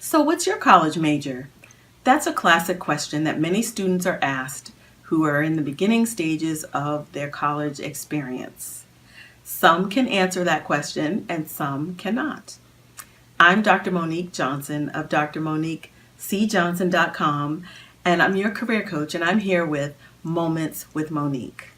So what's your college major? That's a classic question that many students are asked who are in the beginning stages of their college experience. Some can answer that question and some cannot. I'm Dr. Monique Johnson of drmoniquecjohnson.com, and I'm your career coach, and I'm here with Moments with Monique.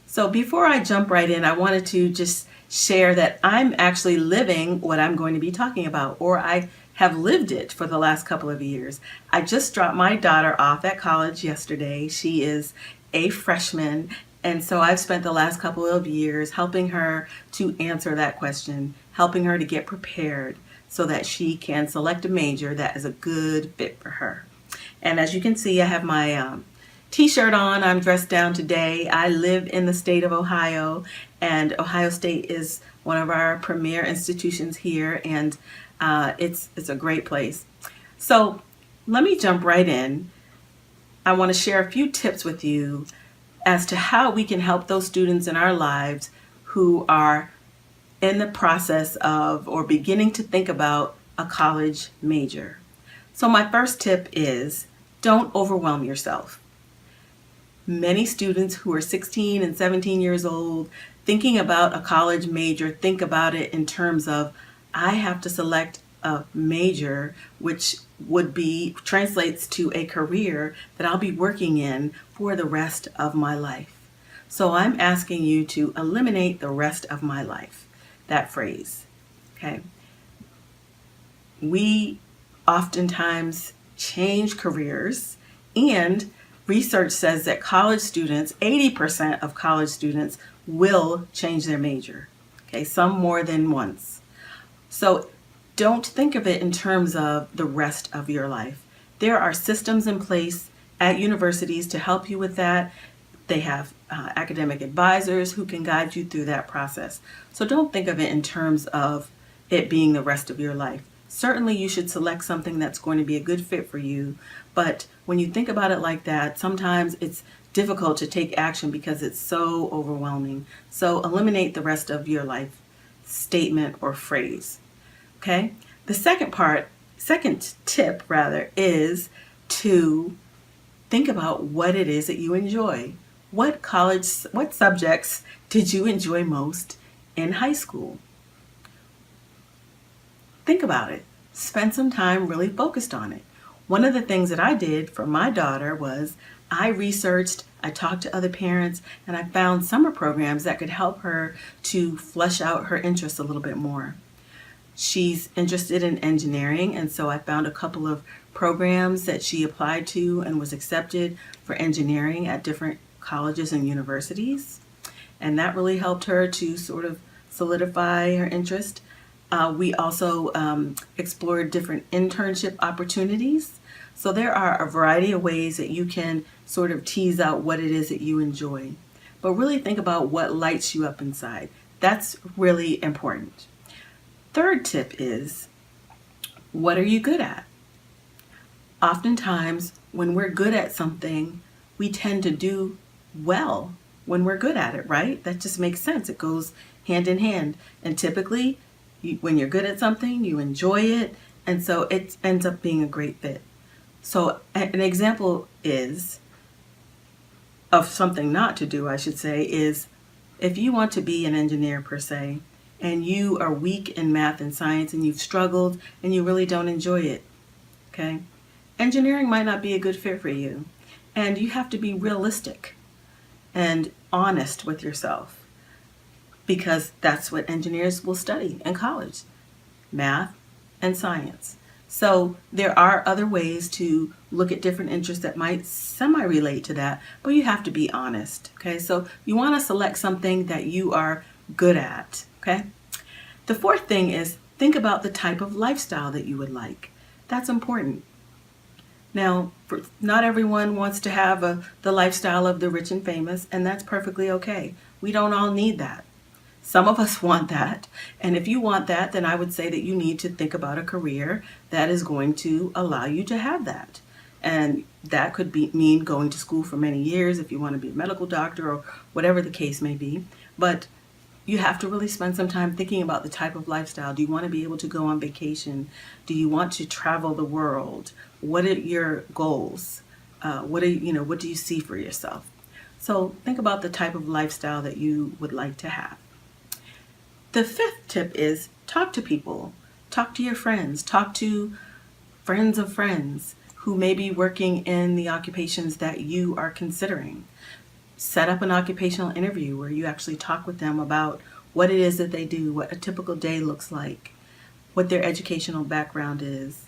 So before I jump right in, I wanted to just share that I'm actually living what I'm going to be talking about, or I have lived it for the last couple of years. I just dropped my daughter off at college yesterday. She is a freshman, and so I've spent the last couple of years helping her to answer that question, helping her to get prepared so that she can select a major that is a good fit for her. And as you can see, I have my t-shirt on. I'm dressed down today. I live in the state of Ohio, and Ohio State is one of our premier institutions here, and it's a great place. So let me jump right in. I want to share a few tips with you as to how we can help those students in our lives who are in the process of or beginning to think about a college major. So my first tip is don't overwhelm yourself. Many students who are 16 and 17 years old thinking about a college major think about it in terms of I have to select a major which translates to a career that I'll be working in for the rest of my life. So I'm asking you to eliminate the rest of my life, that phrase, okay? We oftentimes change careers, and research says that college students, 80% of college students will change their major, okay? Some more than once. So don't think of it in terms of the rest of your life. There are systems in place at universities to help you with that. They have academic advisors who can guide you through that process. So don't think of it in terms of it being the rest of your life. Certainly you should select something that's going to be a good fit for you, but when you think about it like that, sometimes it's difficult to take action because it's so overwhelming. So eliminate the rest of your life statement or phrase. Okay? The second tip is to think about what it is that you enjoy. What subjects did you enjoy most in high school? Think about it. Spend some time really focused on it. One of the things that I did for my daughter was I researched, I talked to other parents, and I found summer programs that could help her to flesh out her interests a little bit more. She's interested in engineering, and so I found a couple of programs that she applied to and was accepted for engineering at different colleges and universities. And that really helped her to sort of solidify her interest. We also explored different internship opportunities. So there are a variety of ways that you can sort of tease out what it is that you enjoy. But really think about what lights you up inside. That's really important. Third tip is, what are you good at? Oftentimes, when we're good at something, we tend to do well when we're good at it, right? That just makes sense. It goes hand in hand. And typically, when you're good at something, you enjoy it, and so it ends up being a great fit. So an example of something not to do, I should say, is if you want to be an engineer per se, and you are weak in math and science and you've struggled and you really don't enjoy it, okay? Engineering might not be a good fit for you. And you have to be realistic and honest with yourself, because that's what engineers will study in college, math and science. So there are other ways to look at different interests that might semi-relate to that, but you have to be honest, okay? So you want to select something that you are good at, okay? The fourth thing is think about the type of lifestyle that you would like. That's important. Now, not everyone wants to have the lifestyle of the rich and famous, and that's perfectly okay. We don't all need that. Some of us want that, and if you want that, then I would say that you need to think about a career that is going to allow you to have that. And that could mean going to school for many years if you want to be a medical doctor or whatever the case may be. But you have to really spend some time thinking about the type of lifestyle. Do you want to be able to go on vacation? Do you want to travel the world? What are your goals? What do you see for yourself? So think about the type of lifestyle that you would like to have. The fifth tip is talk to people. Talk to your friends. Talk to friends of friends who may be working in the occupations that you are considering. Set up an occupational interview where you actually talk with them about what it is that they do, what a typical day looks like, what their educational background is.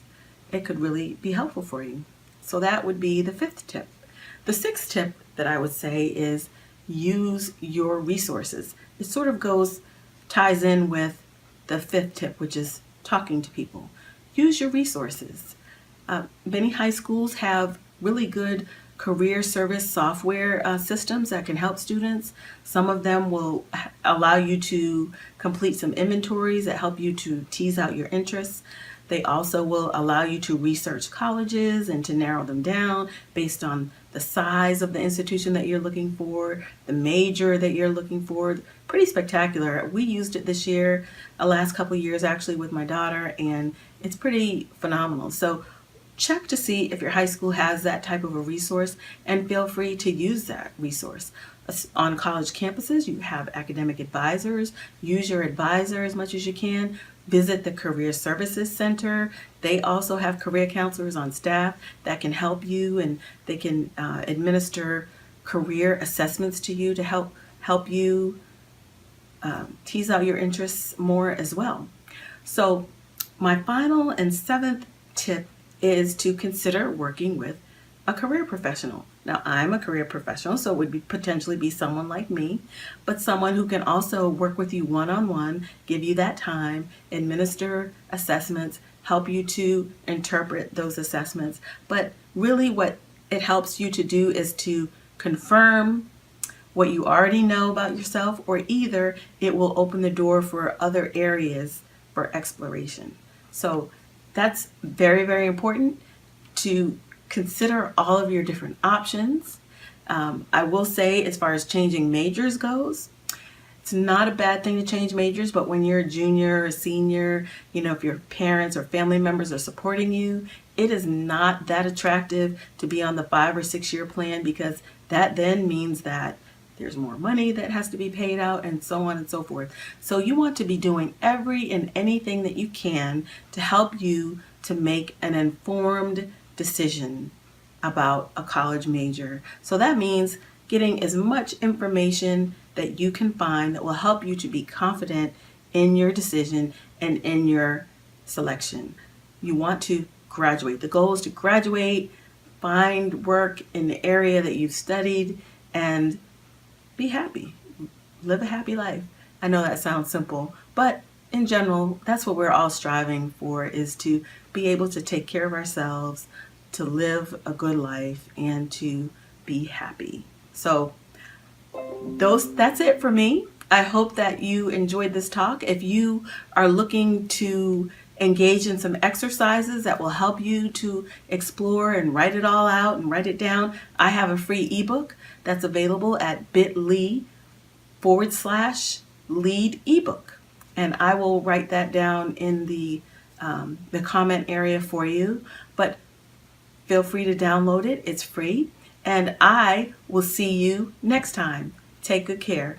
It could really be helpful for you. So that would be the fifth tip. The sixth tip that I would say is use your resources. It sort of ties in with the fifth tip, which is talking to people. Use your resources. Many high schools have really good career service software systems that can help students. Some of them will allow you to complete some inventories that help you to tease out your interests. They also will allow you to research colleges and to narrow them down based on the size of the institution that you're looking for, the major that you're looking for. Pretty spectacular. We used it this year, last couple years actually with my daughter, and it's pretty phenomenal. So check to see if your high school has that type of a resource and feel free to use that resource. On college campuses, you have academic advisors. Use your advisor as much as you can. Visit the Career Services Center. They also have career counselors on staff that can help you, and they can administer career assessments to you to help you tease out your interests more as well. So my final and seventh tip is to consider working with a career professional. Now, I'm a career professional, so it would potentially be someone like me, but someone who can also work with you one-on-one, give you that time, administer assessments, help you to interpret those assessments. But really what it helps you to do is to confirm what you already know about yourself, or either it will open the door for other areas for exploration. So that's very, very important to consider all of your different options. I will say, as far as changing majors goes, it's not a bad thing to change majors, but when you're a junior or senior, if your parents or family members are supporting you, it is not that attractive to be on the 5 or 6 year plan, because that then means that there's more money that has to be paid out and so on and so forth. So you want to be doing every and anything that you can to help you to make an informed decision about a college major. So that means getting as much information that you can find that will help you to be confident in your decision and in your selection. You want to graduate. The goal is to graduate, find work in the area that you've studied, and be happy. Live a happy life. I know that sounds simple, but in general, that's what we're all striving for, is to be able to take care of ourselves, to live a good life, and to be happy. So that's it for me. I hope that you enjoyed this talk. If you are looking to engage in some exercises that will help you to explore and write it all out and write it down, I have a free ebook that's available at bit.ly/lead ebook. And I will write that down in the comment area for you. But feel free to download it. It's free. And I will see you next time. Take good care.